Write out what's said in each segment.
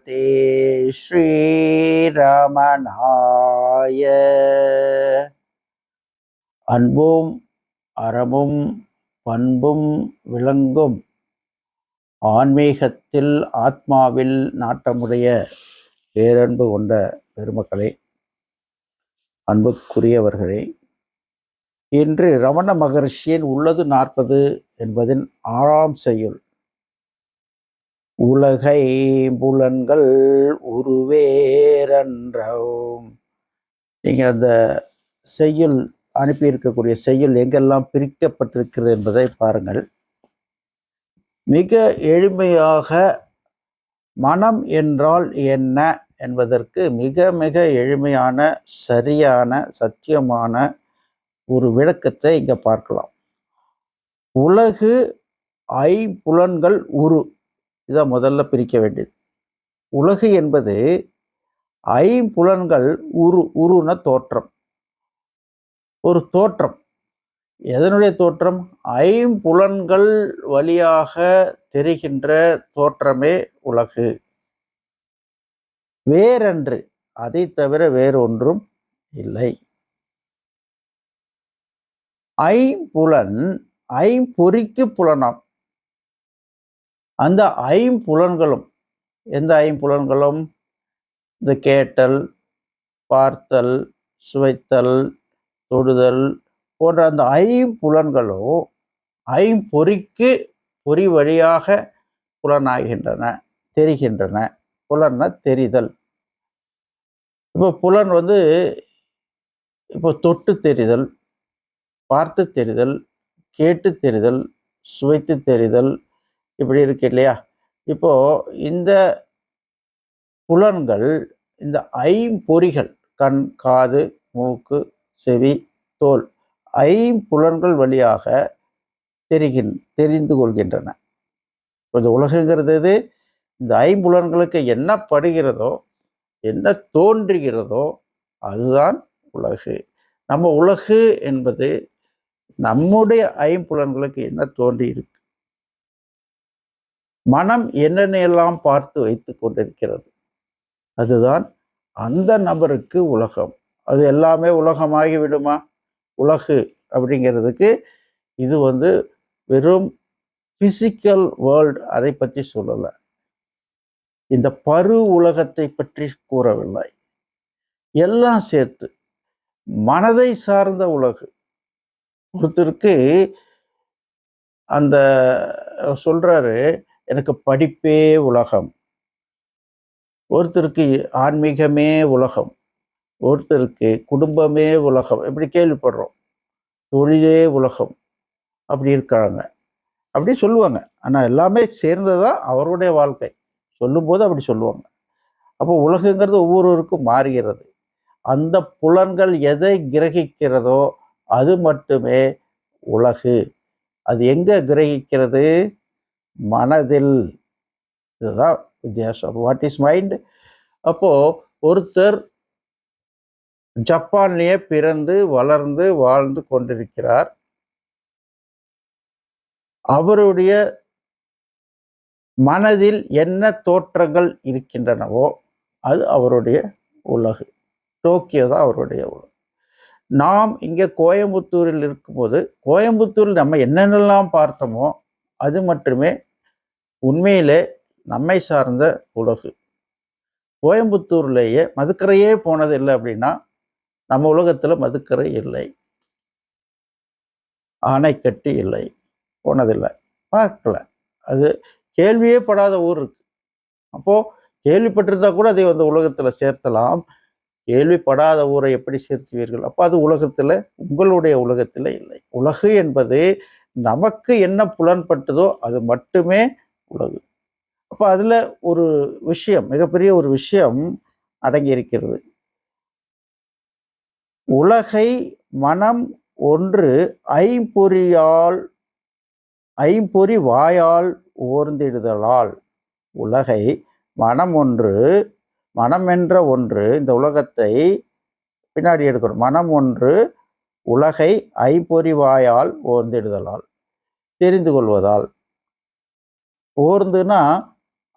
நமதே ஸ்ரீரமணாய. அன்பும் அறமும் பண்பும் விளங்கும் ஆன்மீகத்தில் ஆத்மாவில் நாட்டமுடைய பேரன்பு கொண்ட பெருமக்களே, அன்புக்குரியவர்களே, இன்று ரமண மகர்ஷியின் உள்ளது 40 என்பதின் 6ஆம் செய்யுள், உலகை புலன்கள் உருவேரன்றோம். நீங்கள் அந்த செய்யுள் அனுப்பியிருக்கக்கூடிய செய்யுள் எங்கெல்லாம் பிரிக்கப்பட்டிருக்கிறது என்பதை பாருங்கள். மிக எளிமையாக மனம் என்றால் என்ன என்பதற்கு மிக மிக எளிமையான, சரியான, சத்தியமான ஒரு விளக்கத்தை இங்கே பார்க்கலாம். உலகு ஐம்புலன்கள் உரு, இதை முதல்ல பிரிக்க வேண்டியது. உலகு என்பது ஐம்புலன்கள் உருன தோற்றம். ஒரு தோற்றம், எதனுடைய தோற்றம்? ஐம்புலன்கள் வழியாக தெரிகின்ற தோற்றமே உலகு, வேறன்று, அதை தவிர வேறொன்றும் இல்லை. ஐம்புலன் ஐம்பொறிக்கு புலனாம். அந்த ஐம்புலன்களும், எந்த ஐம்புலன்களும்? இந்த கேட்டல், பார்த்தல், சுவைத்தல், தொடுதல் போன்ற அந்த ஐம்புலன்களும் ஐம்பொறிக்கு பொறி வழியாக புலனாகின்றன, தெரிகின்றன. புலன்னா தெரிதல். இப்போ புலன் இப்போ தொட்டு தெரிதல், பார்த்து தெரிதல், கேட்டு தெரிதல், சுவைத்து தெரிதல், இப்படி இருக்கு இல்லையா? இப்போ இந்த புலன்கள், இந்த ஐம்பொறிகள், கண், காது, மூக்கு, செவி, தோல், ஐம்புலன்கள் வழியாக தெரிந்து கொள்கின்றன. இந்த உலகுங்கிறது இந்த ஐம்புலன்களுக்கு என்ன படுகிறதோ, என்ன தோன்றுகிறதோ அதுதான் உலகு. நம்ம உலகு என்பது நம்முடைய ஐம்புலன்களுக்கு என்ன தோன்றி இருக்கு, மனம் என்னென்னெல்லாம் பார்த்து வைத்து கொண்டிருக்கிறது, அதுதான் அந்த நபருக்கு உலகம். அது எல்லாமே உலகமாகி விடுமா? உலகு அப்படிங்கிறதுக்கு இது வெறும் பிசிக்கல் வேர்ல்டு, அதை பற்றி சொல்லலை. இந்த பரு உலகத்தை பற்றி கூறவில்லை. எல்லாம் சேர்த்து மனதை சார்ந்த உலகு. ஒருத்தருக்கு அந்த சொல்றாரு, எனக்கு படிப்பே உலகம், ஒருத்தருக்கு ஆன்மீகமே உலகம், ஒருத்தருக்கு குடும்பமே உலகம், எப்படி கேள்விப்படுறோம், தொழிலே உலகம், அப்படி இருக்காங்க, அப்படி சொல்லுவாங்க. ஆனால் எல்லாமே சேர்ந்ததான் அவருடைய வாழ்க்கை. சொல்லும்போது அப்படி சொல்லுவாங்க. அப்போ உலகுங்கிறது ஒவ்வொருவருக்கும் மாறுகிறது. அந்த புலன்கள் எதை கிரகிக்கிறதோ அது மட்டுமே உலகு. அது எங்க கிரகிக்கிறது? மனதில். இதுதான் வித்தியாசம். What is mind? அப்போ ஒருத்தர் ஜப்பான்லேயே பிறந்து வளர்ந்து வாழ்ந்து கொண்டிருக்கிறார். அவருடைய மனதில் என்ன தோற்றங்கள் இருக்கின்றனவோ அது அவருடைய உலகு. டோக்கியோ தான் அவருடைய உலகு. நாம் இங்கே கோயம்புத்தூரில் இருக்கும்போது, கோயம்புத்தூரில் நம்ம என்னென்னலாம் பார்த்தோமோ அது மட்டுமே உண்மையிலே நம்மை சார்ந்த உலகு. கோயம்புத்தூர்லேயே மதுக்கரையே போனது இல்லை அப்படின்னா நம்ம உலகத்தில் மதுக்கரை இல்லை, ஆனைக்கட்டி இல்லை, போனதில்லை, பார்க்கல. அது கேள்வியே படாத ஊர் இருக்கு. அப்போ கேள்விப்பட்டிருந்தா கூட அதை உலகத்தில் சேர்த்தலாம். கேள்விப்படாத ஊரை எப்படி சேர்த்துவீர்கள்? அப்போ அது உலகத்தில், உங்களுடைய உலகத்தில் இல்லை. உலகு என்பது நமக்கு என்ன புலன்பட்டதோ அது மட்டுமே உலகு. அப்போ அதில் ஒரு விஷயம், மிகப்பெரிய ஒரு விஷயம் அடங்கி இருக்கிறது. உலகை மனம் ஒன்று ஐம்பொறி வாயால் ஓர்ந்திடுதலால், உலகை மனம் என்ற ஒன்று, இந்த உலகத்தை பின்னாடி எடுக்கணும். மனம் ஒன்று உலகை ஐம்பொறி வாயால் ஓர்ந்திடுதலால், தெரிந்து கொள்வதால். ஓர்ந்துனா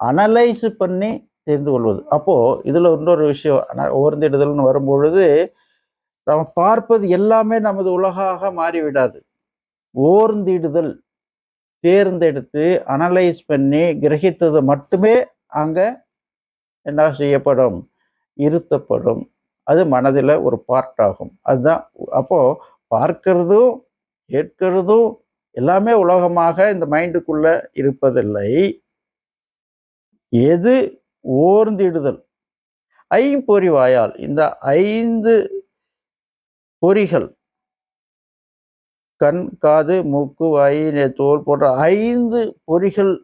அனலைஸ் பண்ணி தெரிந்து கொள்வது. அப்போ இதுல இன்னொரு விஷயம், ஓர்ந்திடுதல்னு வரும்பொழுது நம்ம பார்ப்பது எல்லாமே நமது உலகாக மாறிவிடாது. ஓர்ந்திடுதல், தேர்ந்தெடுத்து அனலைஸ் பண்ணி கிரகித்தது மட்டுமே அங்க என்ன செய்யப்படும், இருத்தப்படும். அது மனதில் ஒரு பார்ட் ஆகும். அதுதான். அப்போ பார்க்கிறதும் கேட்கிறதும் எல்லாமே உலகமாக இந்த மைண்டுக்குள்ள இருப்பதில்லை. எது ஓர்ந்திடுதல், ஐம்பொறி வாயால், இந்த 5 பொறிகள், கண், காது, மூக்கு, வாய், தோல் போன்ற 5 பொறிகள்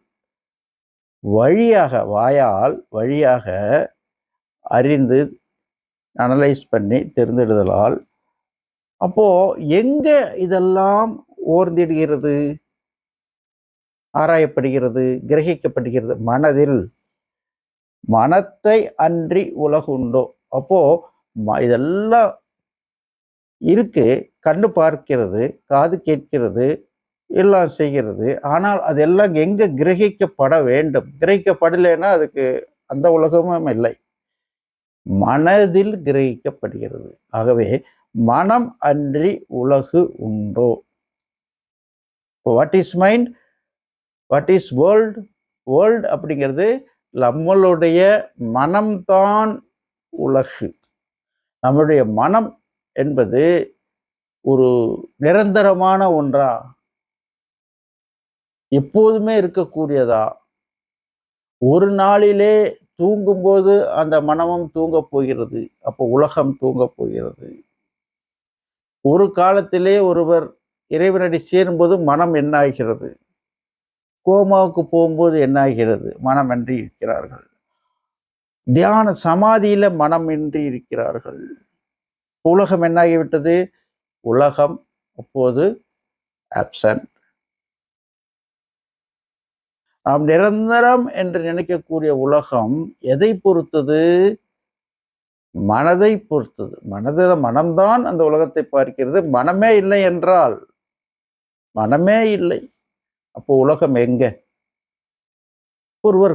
வழியாக, வாயால் வழியாக அறிந்து அனலைஸ் பண்ணி தெரிந்திடுதலால், அப்போ எங்க இதெல்லாம் ஓர்ந்திடுகிறது, ஆராயப்படுகிறது, கிரகிக்கப்படுகிறது? மனதில். மனத்தை அன்றி உலகுண்டோ? அப்போ இதெல்லாம் இருக்கு. கண்ணு பார்க்கிறது, காது கேட்கிறது, எல்லாம் செய்கிறது. ஆனால் அதெல்லாம் எங்க கிரகிக்கப்பட வேண்டும்? கிரகிக்கப்படலைன்னா அதுக்கு அந்த உலகமும் இல்லை. மனதில் கிரகிக்கப்படுகிறது. ஆகவே மனம் அன்றி உலகு உண்டோ? What is mind, what is world? World அப்படிங்கிறது நம்மளுடைய மனம்தான் உலகு. நம்முடைய மனம் என்பது ஒரு நிரந்தரமான ஒன்றா, எப்போதுமே இருக்கக்கூடியதா? ஒரு நாளிலே தூங்கும்போது அந்த மனமும் தூங்கப் போகிறது. அப்போ உலகம் தூங்கப் போகிறது. ஒரு காலத்திலே ஒருவர் இறைவனடி சேரும்போது மனம் என்ன ஆகிறது? கோமாவுக்கு போகும்போது என்ன ஆகிறது? மனமின்றி இருக்கிறார்கள். தியான சமாதியில மனமின்றி இருக்கிறார்கள். உலகம் என்னாகிவிட்டது? உலகம் அப்போது ஆப்சன்ட். நாம் நிரந்தரம் என்று நினைக்கக்கூடிய உலகம் எதை பொறுத்தது? மனதை பொறுத்தது. மனம்தான் அந்த உலகத்தை பார்க்கிறது. மனமே இல்லை என்றால், மனமே இல்லை, அப்போ உலகம் எங்க? ஒருவர்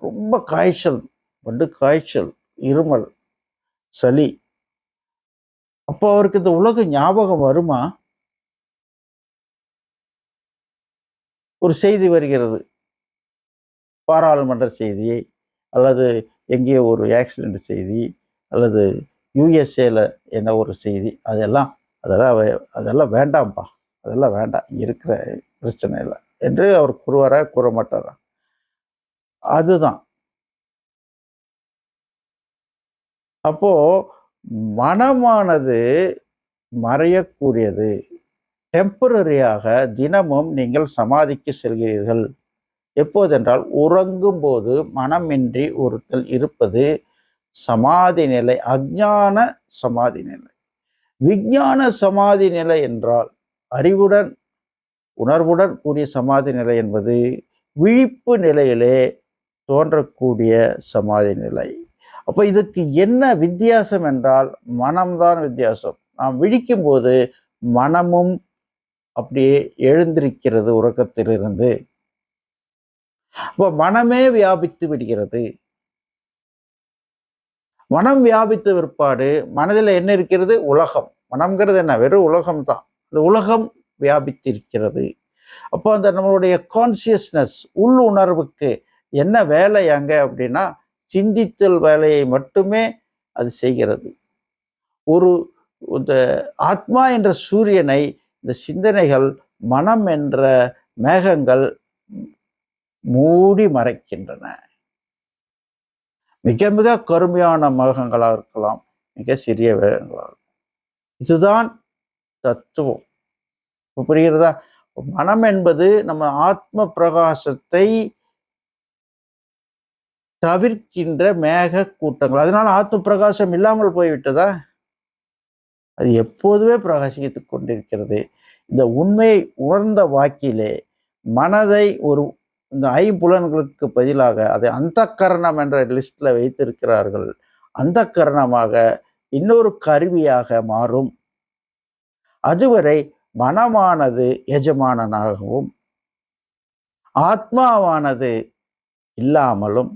ரொம்ப காய்ச்சல், வண்டு காய்ச்சல், இருமல், சளி, அப்போ அவருக்கு இந்த உலக ஞாபகம் வருமா? ஒரு செய்தி வருகிறது, பாராளுமன்ற செய்தி, அல்லது எங்கேயோ ஒரு ஆக்சிடென்ட் செய்தி, அல்லது யூஎஸ்ஏல என்ன ஒரு செய்தி, அதெல்லாம் வேண்டாம்ப்பா, அதெல்லாம் வேண்டாம், இருக்கிற பிரச்சனை இல்லை என்று அவர் கூறுவாரா, கூற மாட்டாரா? அதுதான். அப்போ மனமானது மறையக்கூடியது. டெம்பரரியாக தினமும் நீங்கள் சமாதிக்கு செல்கிறீர்கள். எப்போதென்றால் உறங்கும் போது மனமின்றி ஒருத்தல் இருப்பது சமாதி நிலை, அஞ்ஞான சமாதி நிலை. விஞ்ஞான சமாதி நிலை என்றால் அறிவுடன் உணர்வுடன் கூடிய சமாதி நிலை என்பது விழிப்பு நிலையிலே தோன்றக்கூடிய சமாதி நிலை. அப்போ இதுக்கு என்ன வித்தியாசம் என்றால் மனம்தான் வித்தியாசம். நாம் விழிக்கும் போது மனமும் அப்படியே எழுந்திருக்கிறது உறக்கத்திலிருந்து. அப்போ மனமே வியாபித்து விடுகிறது. மனம் வியாபித்த பிற்பாடு மனதில் என்ன இருக்கிறது? உலகம். மனம்ங்கிறது என்ன? வெறும் உலகம் தான். இந்த உலகம் வியாபித்திருக்கிறது. அப்போ அந்த நம்மளுடைய கான்சியஸ்னஸ், உள் உணர்வுக்கு என்ன வேலை அங்க அப்படின்னா, சிந்தித்தல் வேலையை மட்டுமே அது செய்கிறது. இந்த ஆத்மா என்ற சூரியனை இந்த சிந்தனைகள், மனம் என்ற மேகங்கள் மூடி மறைக்கின்றன. மிக மிக கருமையான மேகங்களாக இருக்கலாம், மிக சிறிய மேகங்களாக. இதுதான் தத்துவம். புரிகிறதா? மனம் என்பது நம்ம ஆத்ம பிரகாசத்தை தவிர்க்கின்ற மேக கூட்டங்கள். அதனால ஆத்ம பிரகாசம் இல்லாமல் போய்விட்டதா? அது எப்போதுமே பிரகாசித்துக் கொண்டிருக்கிறது. இந்த உண்மையை உணர்ந்த வாக்கிலே மனதை இந்த ஐம்புலன்களுக்கு பதிலாக அதை அந்தக்கரணம் என்ற லிஸ்ட்ல வைத்திருக்கிறார்கள். அந்தக்கரணமாக இன்னொரு கருவியாக மாறும். அதுவரை மனமானது எஜமானனாகவும் ஆத்மாவானது இல்லாமலும்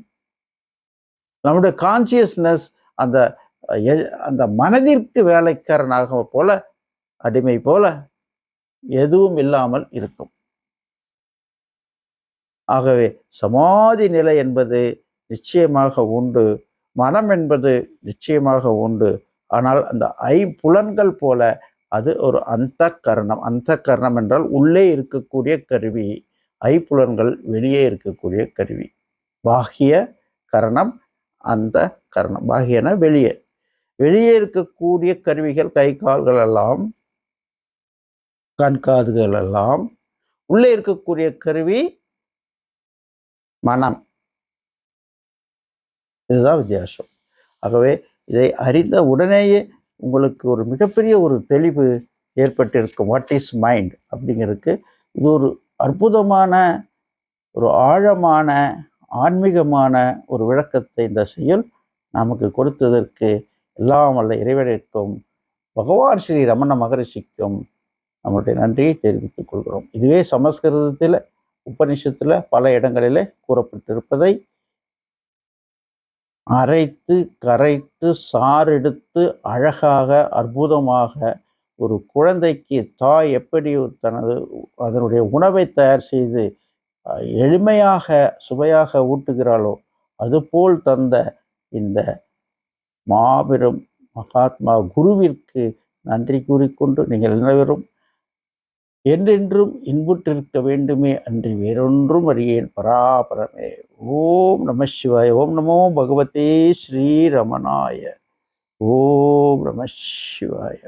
நம்முடைய கான்சியஸ்னஸ் அந்த அந்த மனதிற்கு வேலைக்காரனாக போல, அடிமை போல எதுவும் இல்லாமல் இருக்கும். ஆகவே சமாதி நிலை என்பது நிச்சயமாக உண்டு, மனம் என்பது நிச்சயமாக உண்டு. ஆனால் அந்த ஐம்புலன்கள் போல அது ஒரு அந்தக்கரணம். அந்தக்கரணம் என்றால் உள்ளே இருக்கக்கூடிய கருவி, ஐம்புலன்கள் வெளியே இருக்கக்கூடிய கருவி. பாகிய கரணம், அந்த கரணம். பாகியன வெளியே. வெளியே இருக்கக்கூடிய கருவிகள் கை கால்கள் எல்லாம், கண் காதுகள் எல்லாம். உள்ளே இருக்கக்கூடிய கருவி மனம். இதுதான் வித்தியாசம். ஆகவே இதை அறிந்த உடனேயே உங்களுக்கு ஒரு மிகப்பெரிய ஒரு தெளிவு ஏற்பட்டிருக்கும். வாட் இஸ் மைண்ட் அப்படிங்கிறதுக்கு இது ஒரு அற்புதமான, ஒரு ஆழமான, ஆன்மீகமான ஒரு விளக்கத்தை இந்த செயல் நமக்கு கொடுத்ததற்கு எல்லாம் வல்ல இறைவனுக்கும் பகவான் ஸ்ரீ ரமண மகரிஷிக்கும் நம்முடைய நன்றியை தெரிவித்துக் கொள்கிறோம். இதுவே சமஸ்கிருதத்தில் உபனிஷத்தில் பல இடங்களிலே கூறப்பட்டிருப்பதை அரைத்து கரைத்து சாறெடுத்து அழகாக அற்புதமாக ஒரு குழந்தைக்கு தாய் எப்படி தனது அதனுடைய உணவை தயார் செய்து எளிமையாக சுவையாக ஊட்டுகிறாளோ அதுபோல் தந்த இந்த மாபெரும் மகாத்மா குருவிற்கு நன்றி கூறிக்கொண்டு நீங்கள் அனைவரும் என்றென்றும் இன்புற்றிருக்க வேண்டுமே அன்றி வேறொன்றும் அறியேன் பராபரமே. ஓம் நம சிவாய. ஓம் நமோ பகவதே ஸ்ரீரமணாய. ஓம் நம சிவாய.